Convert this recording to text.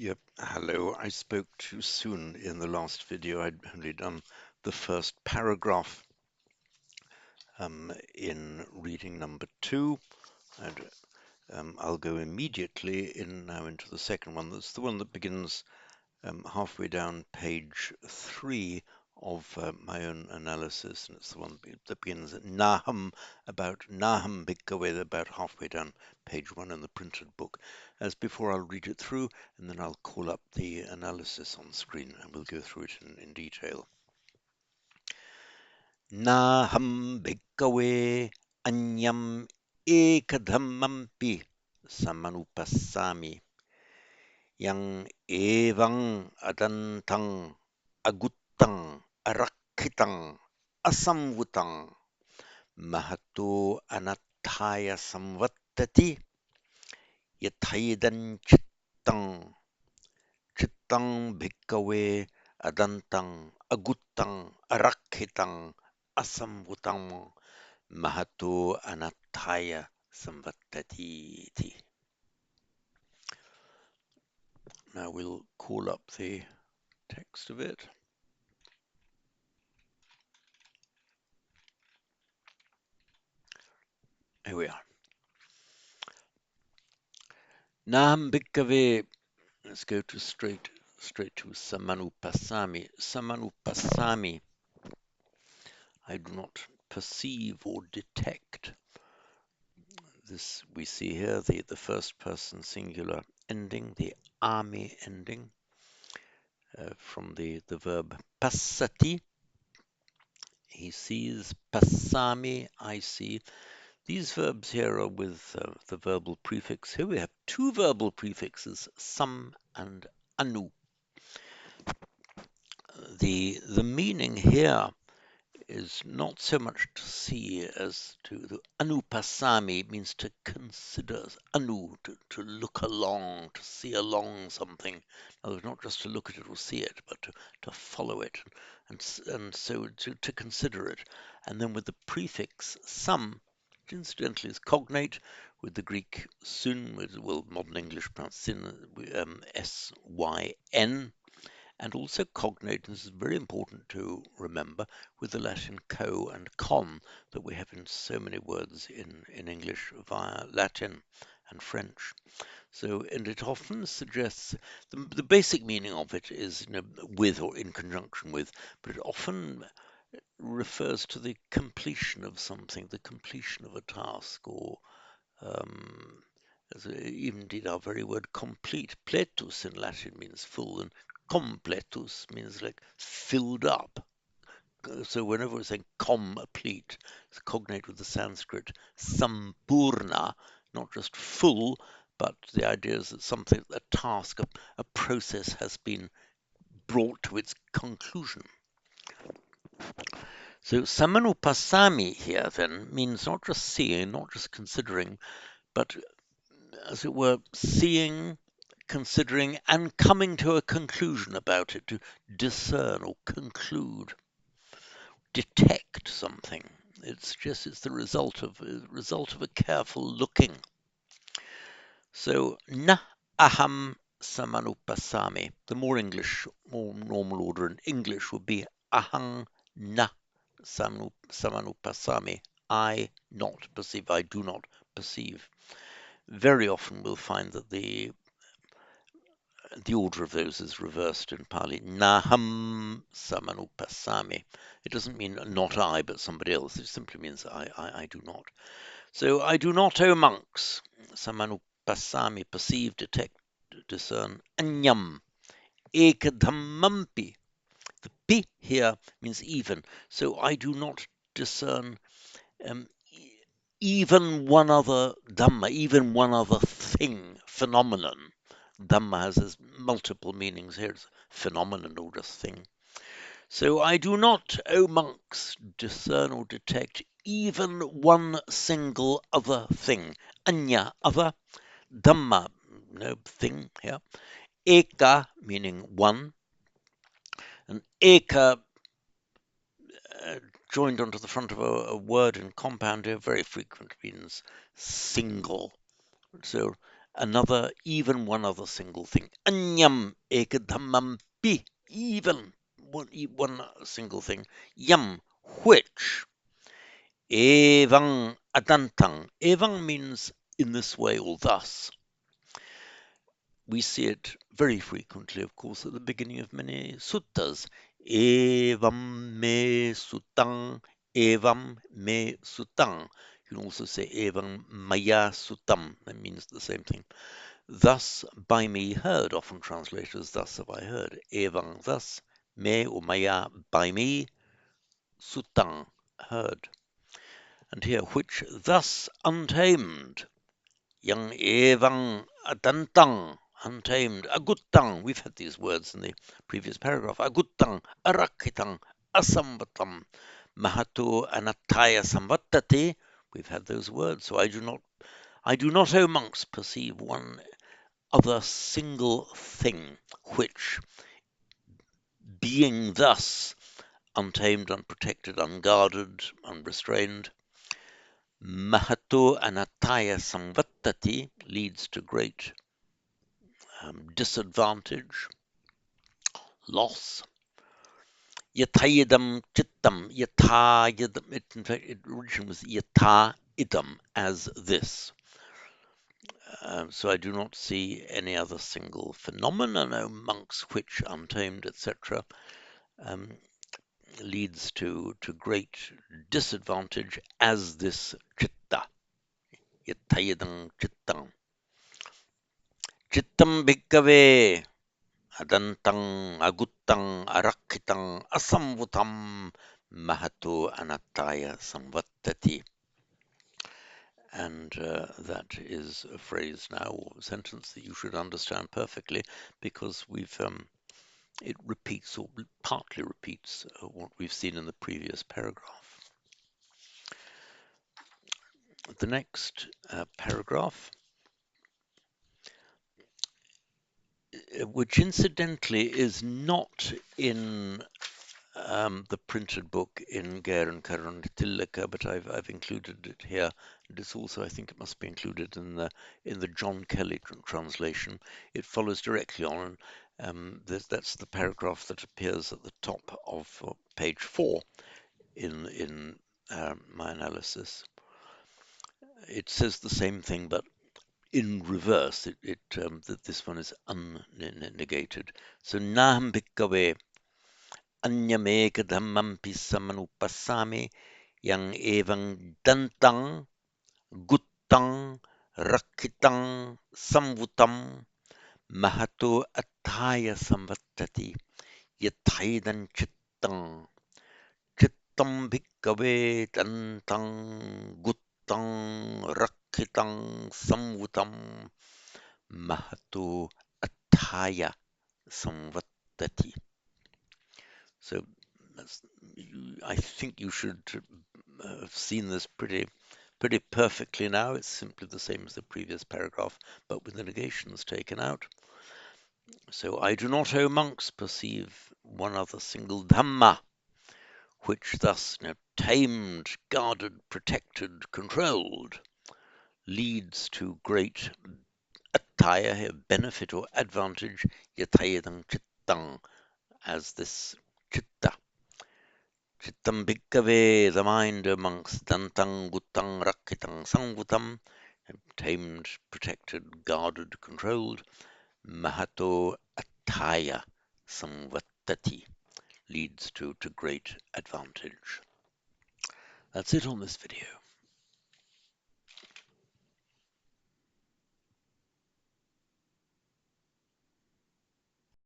Yep, hello. I spoke too soon in the last video. I'd only done the first paragraph in reading number 2, and I'll go immediately now into the second one. That's the one that begins halfway down page 3 of my own analysis, and it's the one that begins at Naham, Bhikkhave, about halfway down page 1 in the printed book. As before, I'll read it through, and then I'll call up the analysis on screen, and we'll go through it in detail. Naham Bhikkhave Anyam Ekadhammampi Samanupassami yang evang adantang agutang arakkitang asamvutang mahato anattaya samvattati yathaidan chittang bhikkave adantang agutang arakkitang asamvutang mahato anattaya samvattati. Now we'll call up the text of it. Here we are. Naham Bhikkhave. Let's go to straight to Samanupassami. Samanupassami. I do not perceive or detect. This we see here, the first person singular ending, the ami ending, from the verb passati. He sees. Passami, I see. These verbs here are with the verbal prefix. Here we have two verbal prefixes, sam and anu. The meaning here is not so much to see as to the anupassami means to consider, to look along, to see along something. Now, not just to look at it or see it, but to follow it, and so to consider it. And then with the prefix some, which incidentally is cognate with the Greek syn, well, modern English pronounced syn, S-Y-N, and also cognate, and this is very important to remember, with the Latin co and con that we have in so many words in English via Latin and French. So, and it often suggests, the basic meaning of it is, with or in conjunction with, but it often refers to the completion of something, the completion of a task, or even indeed our very word complete. Pletus in Latin means full, and completus means like filled up. So whenever we're saying complete, it's cognate with the Sanskrit sampurna, not just full, but the idea is that something, a task, a process has been brought to its conclusion. So samanupasami here then means not just seeing, not just considering, but as it were, seeing, considering, and coming to a conclusion about it, to discern or conclude, detect something. It's the result of a careful looking. So na aham samanupasami. The more normal order in English would be ahang na samanupasami. I not perceive. I do not perceive. Very often we'll find that the order of those is reversed in Pali. Naham samanupasami. It doesn't mean not I, but somebody else. It simply means I do not. So I do not, O monks, samanupasami, perceive, detect, discern, anyam, ekadhammampi. The pi here means even. So I do not discern even one other dhamma, even one other thing, phenomenon. Dhamma has multiple meanings here. It's phenomenon or just thing. So I do not, O monks, discern or detect even one single other thing. Anya, other. Dhamma, no thing here. Eka, meaning one. And eka, joined onto the front of a word in compound here, very frequent, means single. So even one other single thing. Anyam ekadhammampi, even one single thing. Yam, which. Evang adantang. Evang means in this way or thus. We see it very frequently, of course, at the beginning of many suttas. Evam me sutang, evam me sutang. You can also say evam maya sutam. That means the same thing. Thus by me heard, often translated as thus have I heard. Evam thus, me or maya by me, sutang heard. And here, which thus untamed. Yang evang adantang, untamed, agutang. We've had these words in the previous paragraph. Agutang, arakitang, asamvatam, mahatu anataya samvattati. We've had those words. So I do not, O monks, perceive one other single thing which, being thus untamed, unprotected, unguarded, unrestrained, Mahato anataya samvattati leads to great disadvantage, loss. Yatayidam chittam, yatayidam, in fact, it originally was yata idam, as this. So I do not see any other single phenomenon, O monks, which, untamed, etc., leads to great disadvantage as this chitta. Yatayidam chittam. Chittam bhikkave adantang agutang arakkitang asamvutam mahato anattaya samvattati. And that is a phrase now, or a sentence that you should understand perfectly, because it repeats, or partly repeats, what we've seen in the previous paragraph. The next paragraph, which incidentally is not in the printed book in G&K Lesson, but I've included it here. And it's also, I think it must be included in the John Kelly translation. It follows directly on. That's the paragraph that appears at the top of page 4 in my analysis. It says the same thing, but in reverse. That this one is unnegated. So naham bhikkave anyamekadhammampi samanupassami yang evang dantang guttang rakkitang samvutam mahato attaya samvattati yathaidan chittam bhikkave dantang guttang rakkitang samvutam mahato attaya samvattati. So I think you should have seen this pretty perfectly now. It's simply the same as the previous paragraph, but with the negations taken out. So I do not, O monks, perceive one other single Dhamma, which thus, tamed, guarded, protected, controlled, leads to great attaya, benefit or advantage, yatayadam chittang, as this chitta. Chittam bhikkave, the mind amongst dantang, guttang, rakkitang, sangvutam, tamed, protected, guarded, controlled, mahato attaya samvattati, leads to great advantage. That's it on this video.